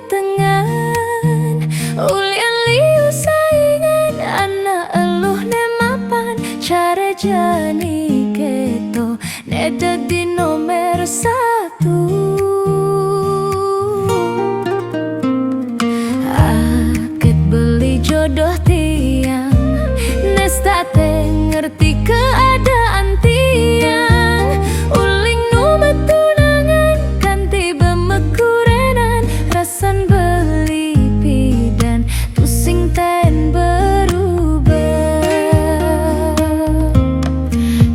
tengan ulian liu saingan anak eluh ne mapan cara jani keto ne dadi nomor satu. Akit beli jodoh tiang nestate ngerti keadaan tiang uling nu betunangan kanti bemekurenan rasan beli pidan tusing ten berubah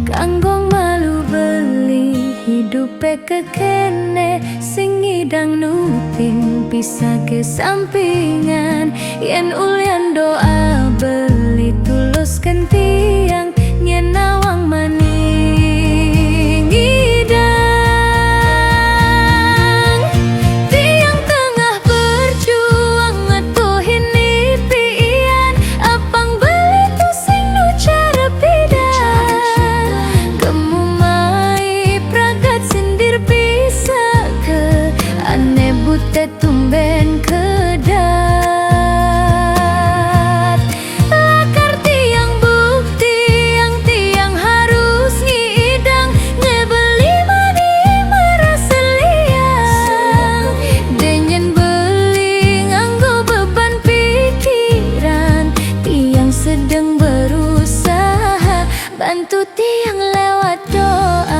kanggong malu beli hidupe kekene sing ngidang nuting pisah ke sampingan yen ulian doa beli tuluskan tiang yen nawang maning ngidang tiang tengah berjuang ngetuhin impian apang beli tusing nu cara pidan kemumai pragat sindir pisah ke ane bute tumben kedat lakar tiang bukti yang tiang harus ngidang ngebeli mani merasa liang denyen beli nganggo beban pikiran tiang sedang berusaha bantu tiang lewat doa.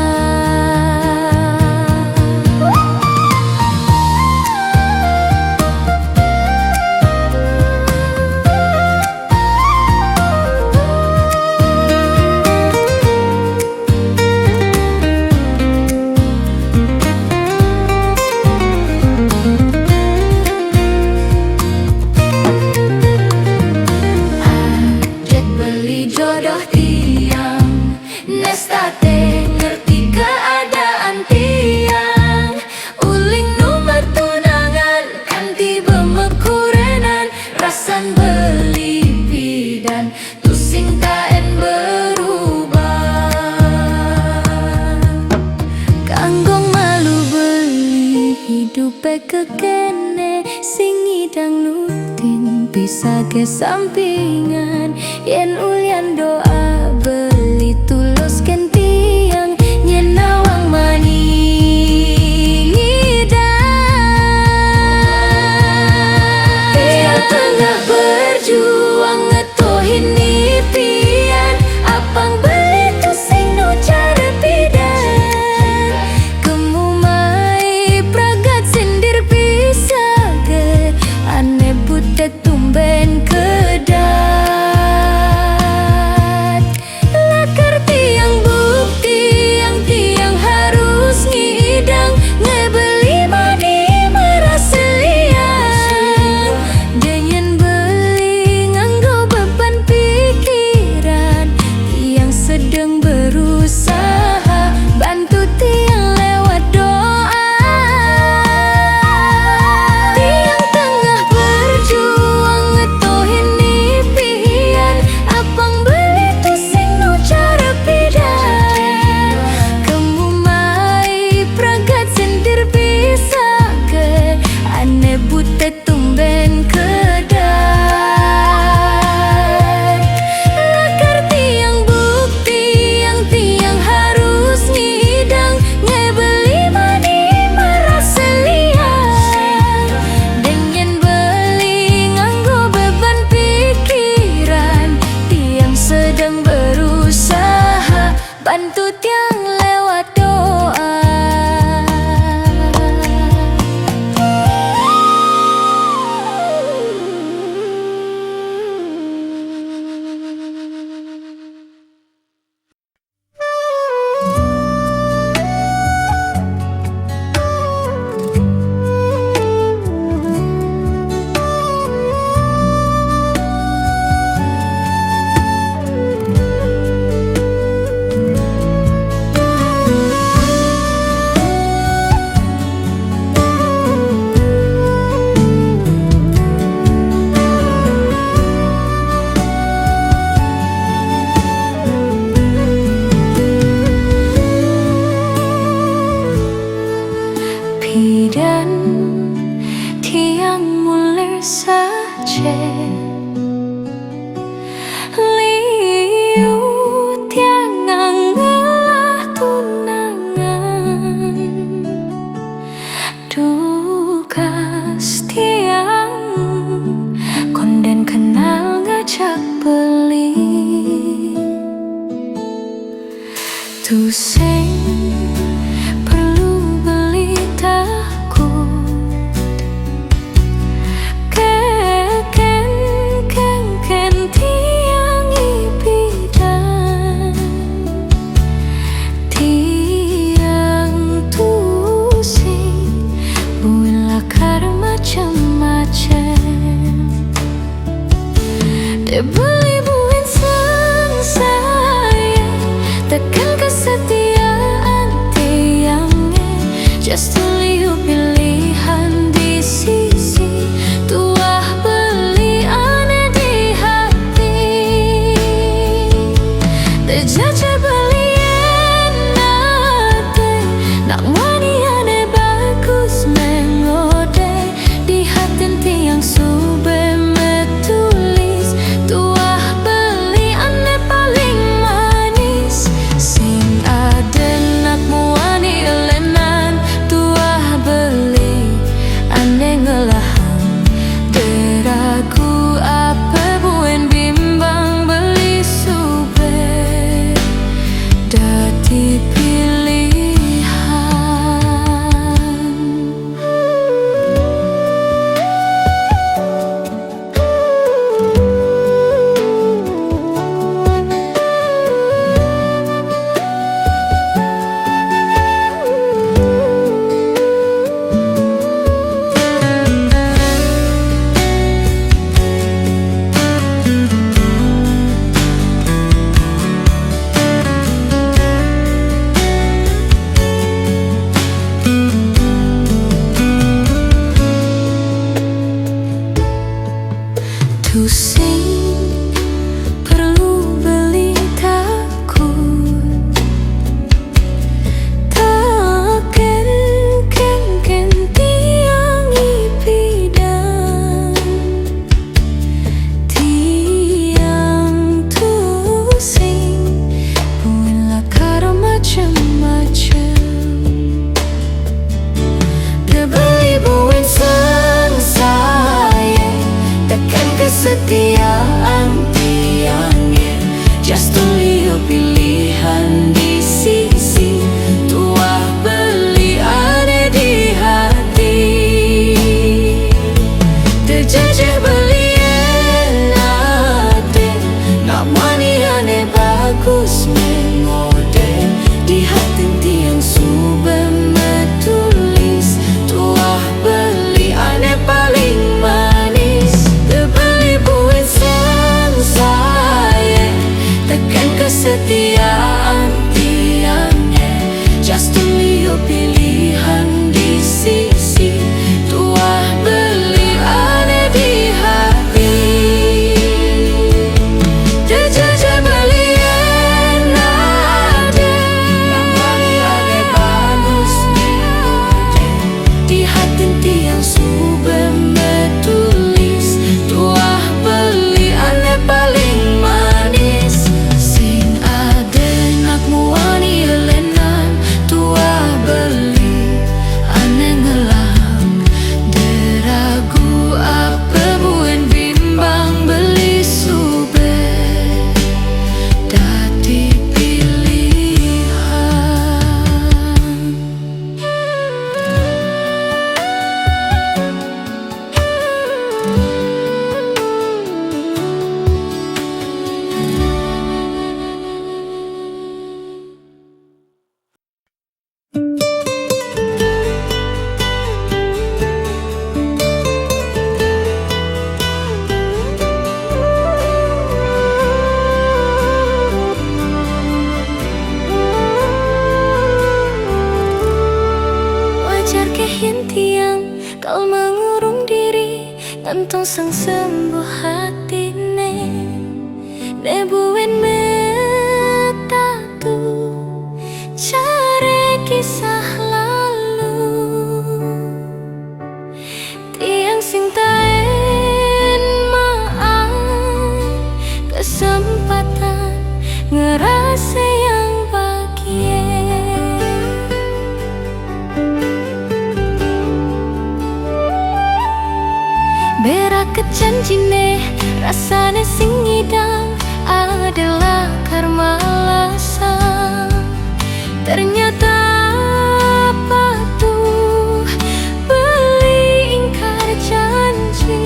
Jodoh tiang nestate ngerti keadaan tiang uling nu bertunangan kanti bemekurenan rasan beli pidan tusing taen berubah kanggong malu beli hidupe kekene sing ngidang nutin bisa ke sampingan yen ulian doa beli tuluskan tiang yen nawang maning ngidang tiang tengah berjuang ngetuhin impian apang beli tusing nu cara pidan kemumai pragat sindir pisah ke ane bute tumben kedat lakar tiang bukti yang tiang harus ngidang ngebeli mani merasa liang denyen beli saja liu tiangang ngelah tunangan dukas tiang konden kenal ngajak beli tusing perlu beli takut keken tiang ibidan tiang tusing builah kar macam-macam dibeli buin sang saya tekan kesetiaan tiangnya just to liu pilihan di sisi tuah beli aneh di hati terjajah belian nate nak wani aneh bagus mengode di hati tiang sube metulis tuah beli aneh paling manis sing ada nak muani elenan tuah beli aneh ngelahang deraku apa buen bimbang beli sube dati pilihan. Tusing perlu beli takut teken tiang ibidan tiang tusing builah kar macam-macam dibeli buin sang saya tekan kesetiaan tiangnya just to liu pilihan di sisi tuah beli aneh di hati terjajah belian nate nak wani aneh bagus mengode di hati tiang sube metulis tuah beli aneh paling manis dibeli buin sang saya tekan kesetiaan tiangnya just to liu pilihan di sisi tuah beli aneh di hati terjajah belian nade nak wani aneh bagus mengode di hati tiang sube metulis tuah beli aneh paling manis sing ada nak muani elenan tuah beli aneh ngelang deragu apa buen bimbang beli sube dati pilihan. Wajar kehin tiang kal mengurung diri gantung sang sembuh hatine nebuin metatu care kisah lalu tiang sing tae Berak kejanjine rasane sing ngidam adalah karma alasan. Ternyata patuh beli ingkar janji,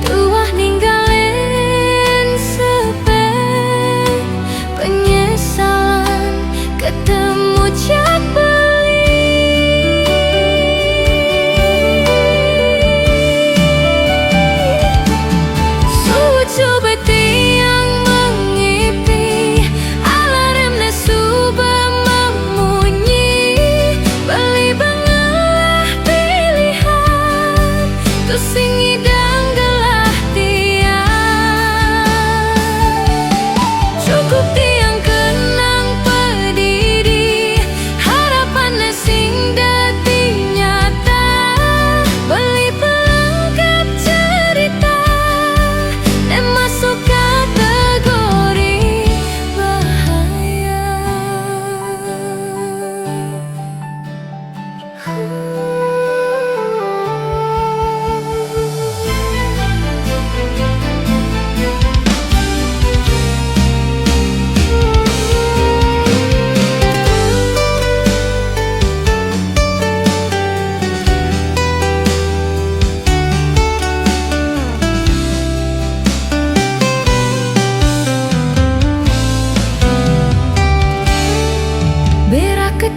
tuah ninggalin sepek penyesalan ketemu jak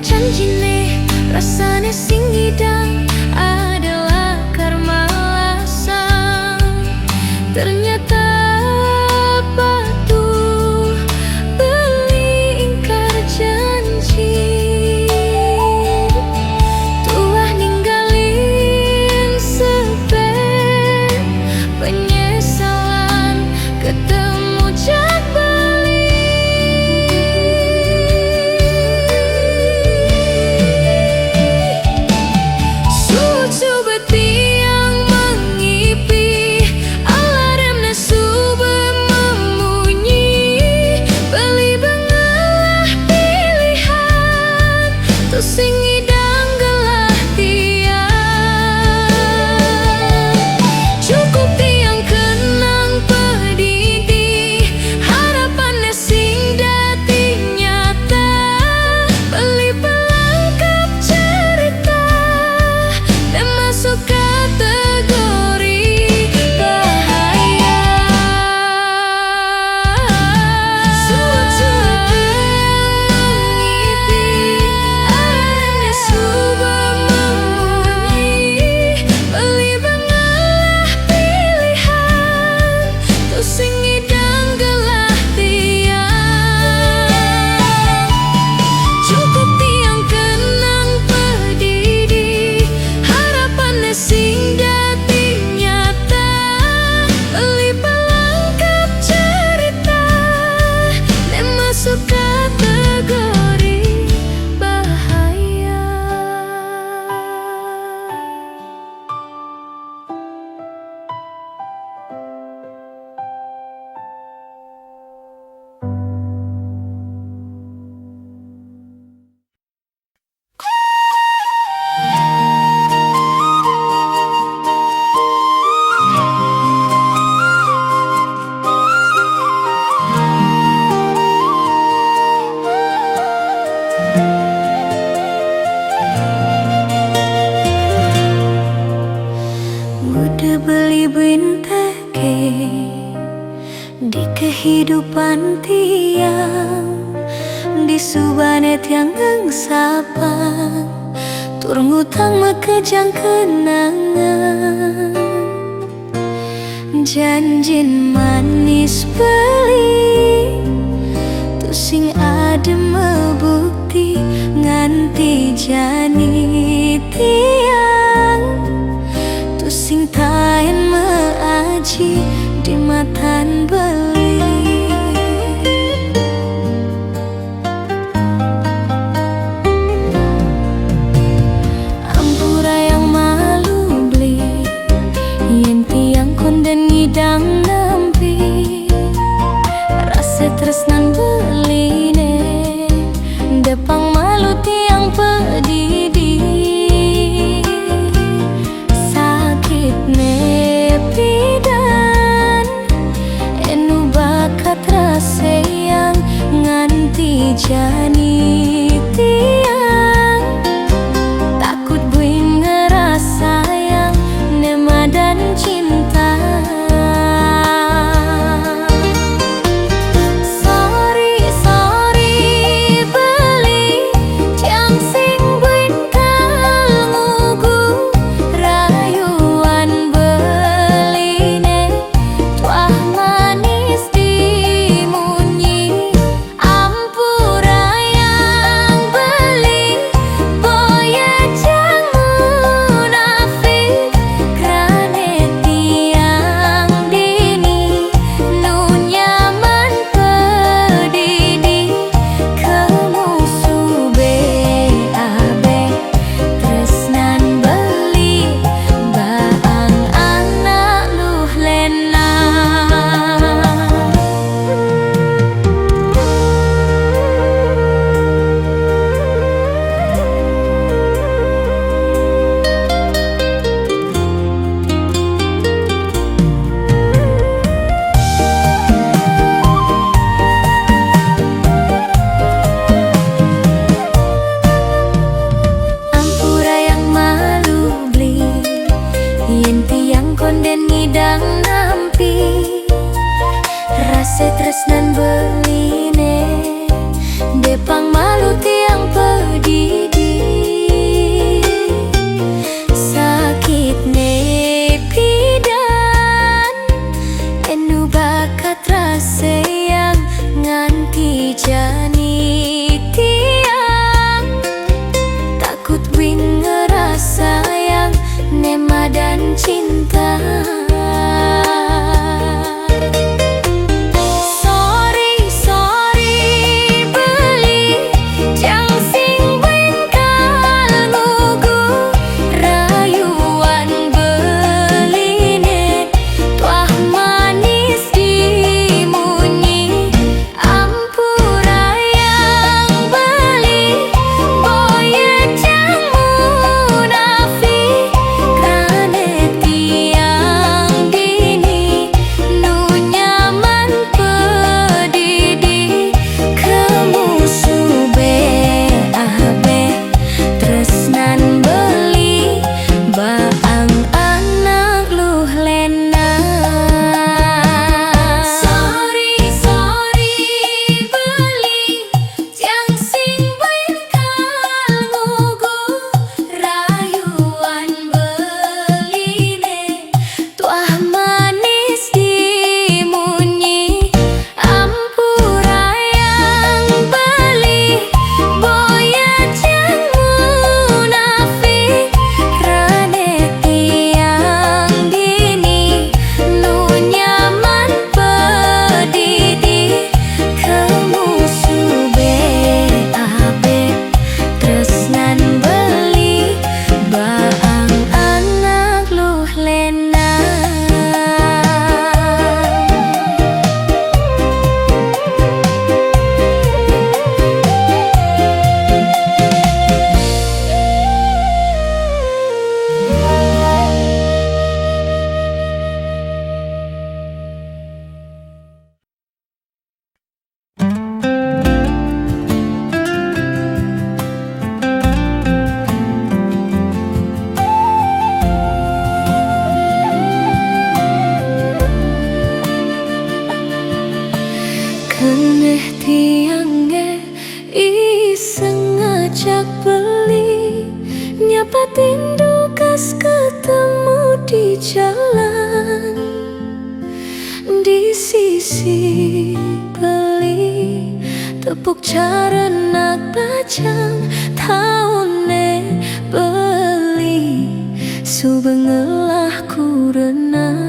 janjine rasane sing ngidam adalah karma alasan. Ternyata patuh beli ingkar janji, tuah ninggalin sepek penyesalan ketemu jak di kehidupan tiang, di subanet yang ngsapan tur ngutang mekejang kenangan. Janjin manis beli tu sing adem mebukti nganti jani tiang, tu sing taen meaji di matan beli. Ampura yang malu beli yen tiang konden ngidang nampi rasa tresnan beline depang malu tiang pedidi. midang nampi rasa tresnan beline depang malu tiang pedidi sakit nepidan enu bakat rasa yang nganti jani tiang takut wing ngerasa yang nema dan cinta. Keneh tiangnya iseng ngajak beli nyapa tindu kas ketemu di jalan di sisi beli tepuk carenak bajang taune beli subengelah kurenang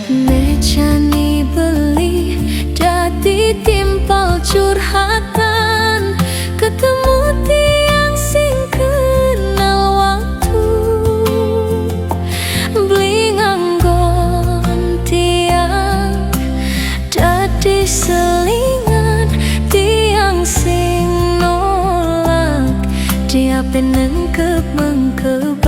mejani beli dadi timpal curhatan ketemu tiang sing kenal waktu beli nganggon tiang dadi selingan tiang sing nolak dia penengkep mengkebang.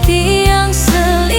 Tiang seling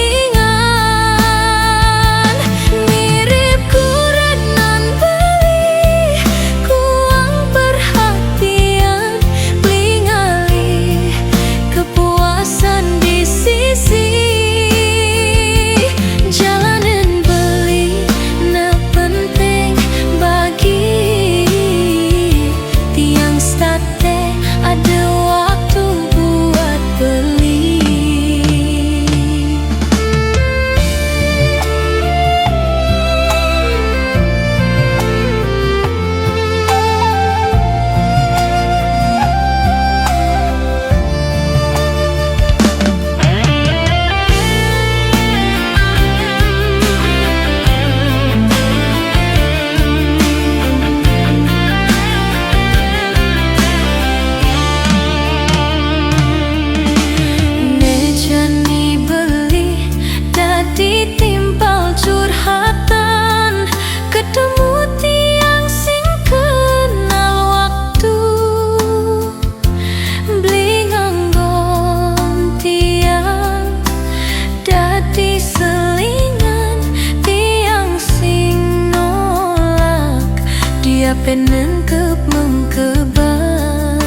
penengkep mengkeban.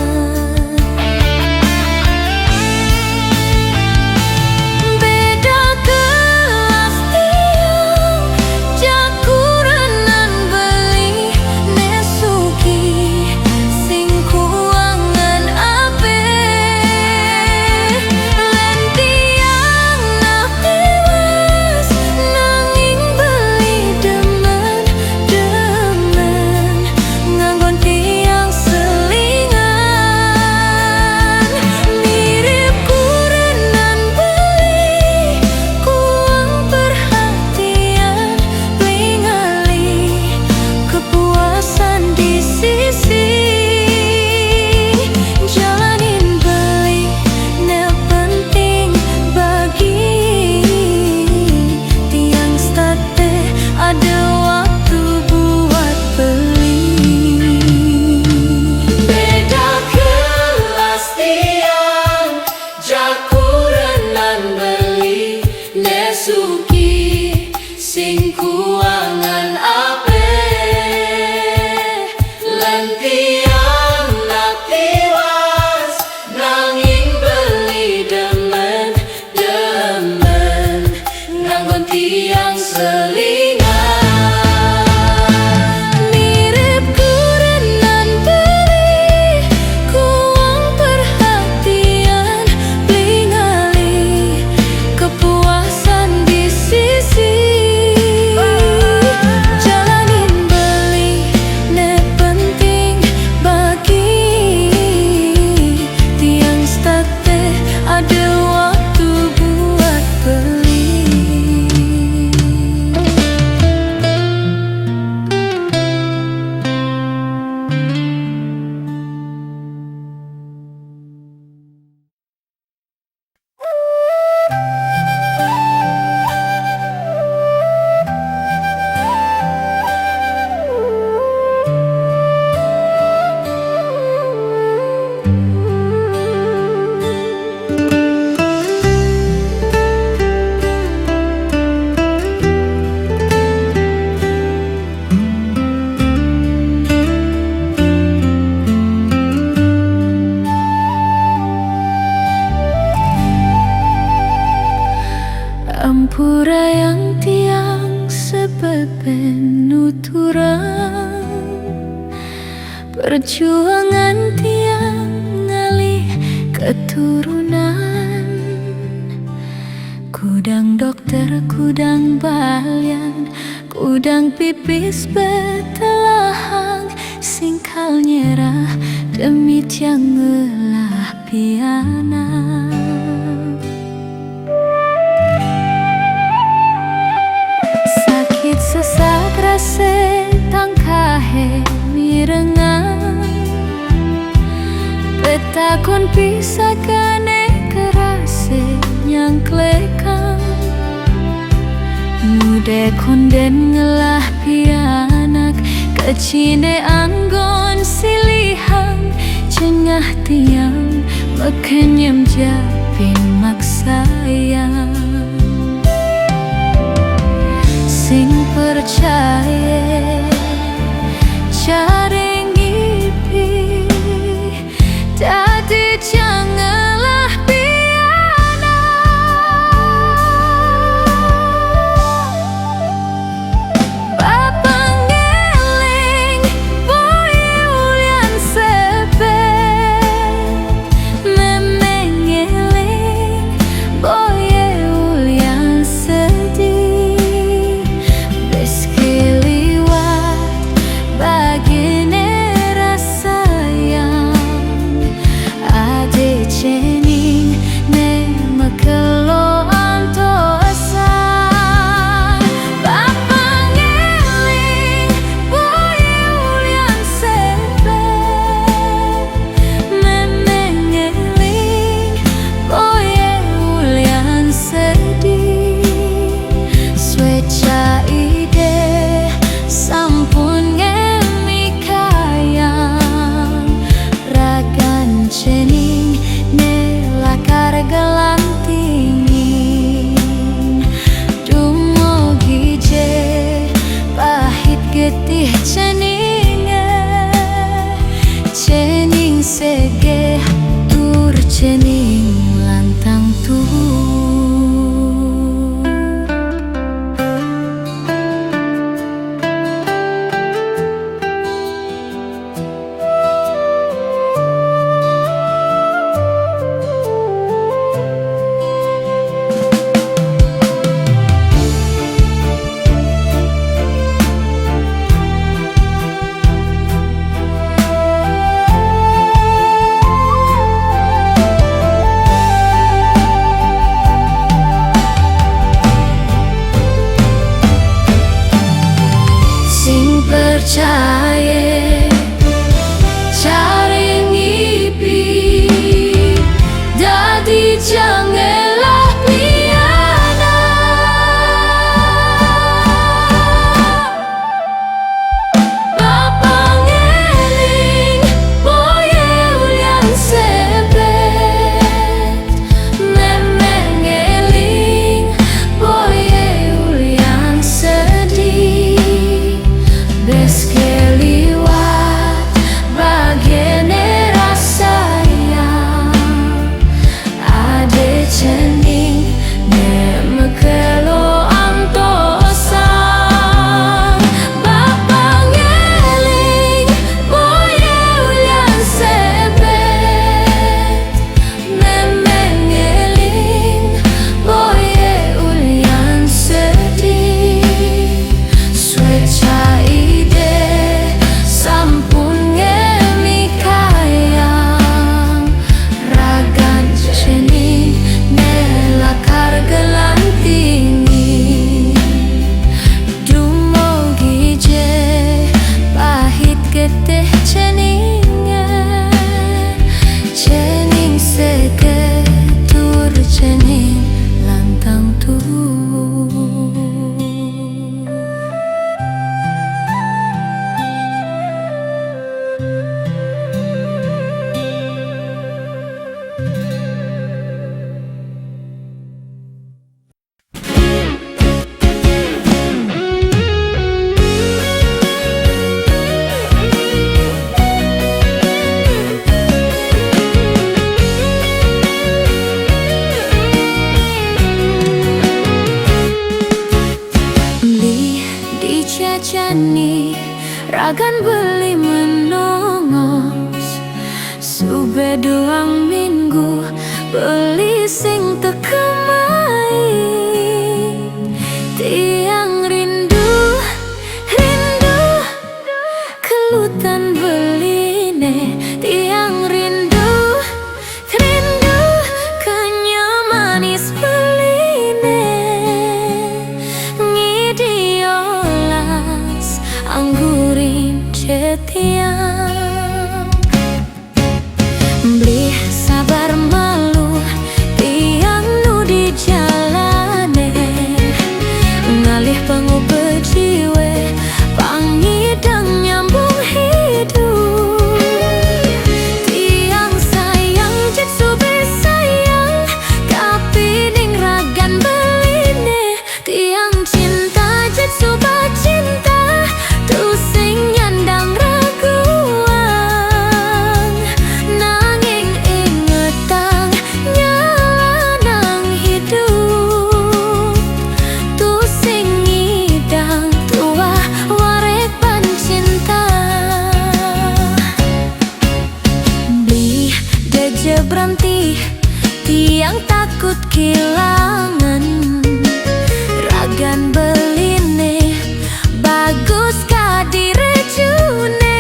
Beda kelas tiang jakurenan beli nesuki sing kuangan ape lan tiang nak tiwas nanging beli demen nganggon tiang selingan mirip kurenan beli kuang perhatian lingali kepuasan di sisi jalanin beli ne penting bagi tiang state ada waktu buat beli. Beda kelas tiang jakurenan beli nesuki sing kuangan ape lan tiang nak tiwas nanging beli demen nganggon tiang selingan mirip kurenan beli kuang perhatian lingali kepuasan di sisi jalanin beli ne penting bagi tiang state ada waktu buat beli. Ampura yang tiang sebepen nuturan perjuangan tiang ngalih keturunan kudang dokter kudang balian kudang pipis betelahang singkal nyerah demi tiang ngelah piana. Sesak rase tangkahe mirengan petakon pisahkane kerase nyangklekan mude konden ngelah pianak kecine anggon silihan cengah tiang mekenyem japin maksayang sing percaya cari ngipi tadi janganlah piana Bapak ngeling boy ulian sepe memeng ngeling boy ragan beli menongos. Sube doang minggu beli sing tekemai. Tiang rindu, rindu kelutan beline. Tiang rindu, rindu kenyamanis beline. Ngidiolas anggurin cetiang. Beli sabar malu tiang nu di jalane. Ngalih pangu bejiwe pangidang nyambung hidup. Tiang sayang jet sube sayang kapining ragan beline. Tiang cinta jet suba cinta tu sing nyandang raguang. Nanging ingetang nyalanang hidup tu sing ngidang tua warepan cinta. Beli deje berhenti tiang takut kehilangan. Ragan beline bagus kadirejune.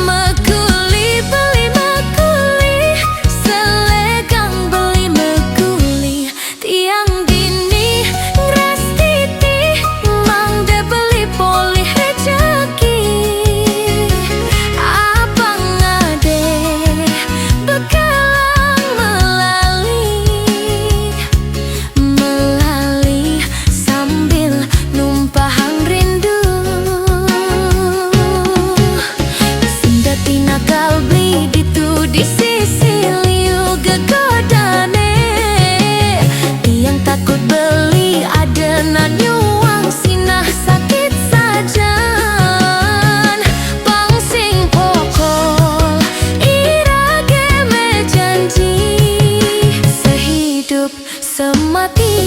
Mekuli beli mekuli selegang beli mekuli. Tiang dini ngras titi mangde beli polih rejeki. Abang ade bekalang melali sambil numpahang rindu. Sunda tinakal beli ditu di sisi liu gegodane. Tiang takut beli adena nyuang sinah sakit sajan. Pangsing pokol irage me janji sehidup semati.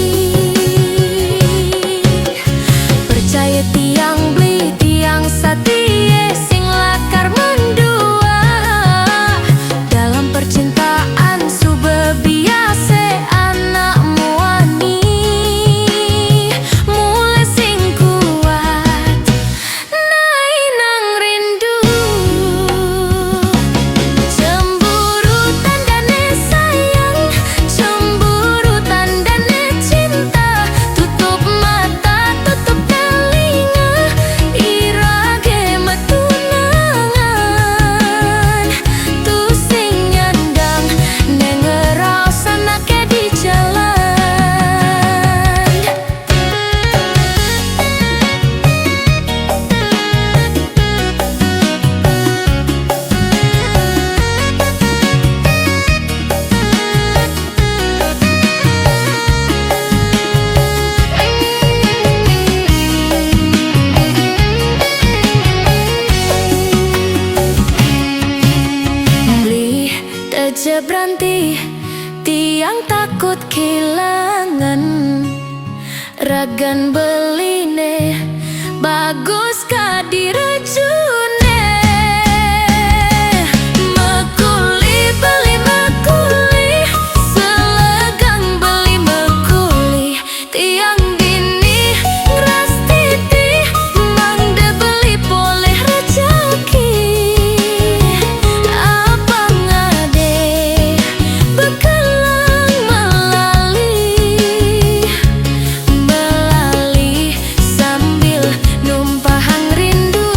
Percaya tiang beli tiang satie sing lakar mendua. Dalam percintaan sube biase anak muani. Mulai sing kuat nainang rindu. Cemburu tandane sayang, cemburu tandane cinta. Tutup mata, tutup telinga, irage metunangan. Tu sing nyandang nengeraos anake di jalan. Beli teje berhenti tiang takut kehilangan. Ragan beline bagus kadirejune. Mekuli beli mekuli selegang beli mekuli. Tiang dini ngras titi mangde beli poleh rejeki. Abang ade bekalang melali sambil numpahang rindu.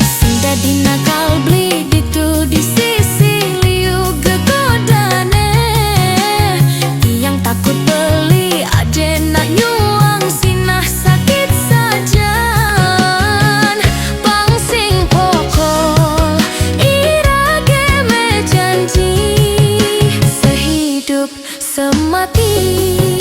Sunda dinakal beli ditu di sisi liu gegodane. Tiang takut beli adena nyuang sinah sakit sajan. Pangsing pokol irage me janji sehidup semati.